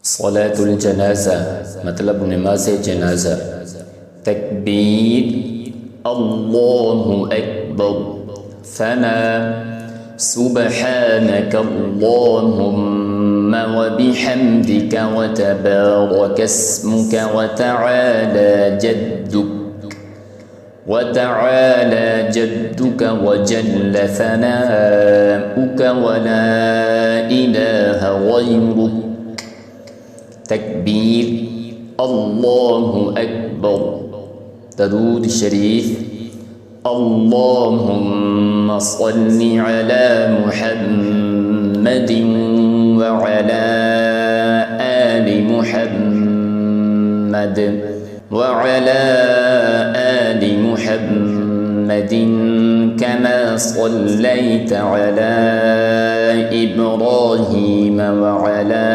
सलातुल जनाजा मतलब नमाज जनाजा। तकबीर अल्लाहु अकबर। फना सुबहानक अल्लाहुम्मा व बिहम्दिक व तबारक अस्मुक व तआला जद्दुक व जल्ल सनाउक व ला इलाहा गैरुक। तकबीर अल्लाहु अकबर। दरूद शरीफ अल्लाहुम्मा सल्लि अला मुहम्मदिन व अला आलि मुहम्मद व अला आलि मुहम्मदिन कमा सल्लैत अला इब्राहीम व अला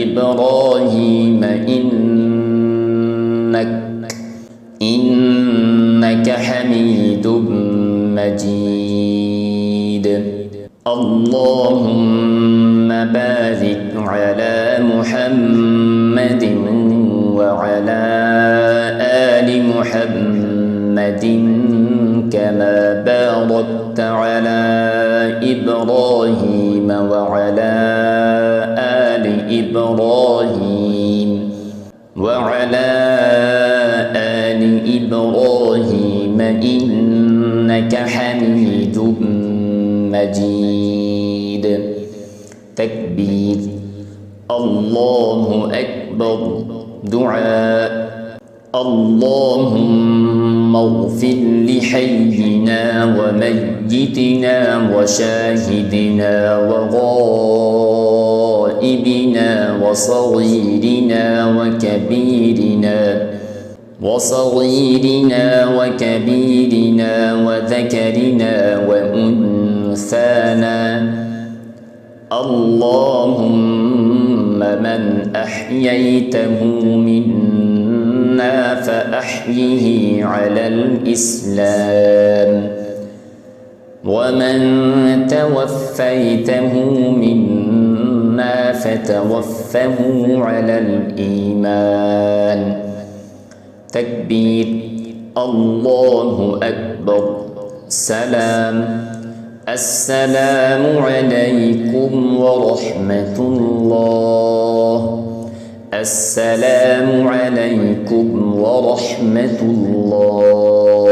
इब्राहीम इन्नक हमीदुम मजीद। अल्लाहुम्मा बारिक अला मुहम्मदिन व अला आलि मुहम्मदिन कमा बारकत अला इब्राहीम व अला इब्राहीम व अला आलि इब्राहीम इन्नक हमीदुम मजीद। तकबीर अल्लाहु अकबर। दुआ अल्लाहुम्मा इग़फिर लिहय्यिना व मय्यितिना व शाहिदिना व गाइबिना व सग़ीरिना व कबीरिना व ذكرنا وأنثانا। اللهم من أحييته منا فأحيه على الإسلام ومن توفيته منا فتوفه على الإيمان। تكبير الله أكبر. سلام السلام عليكم ورحمة الله. السلام عليكم ورحمة الله.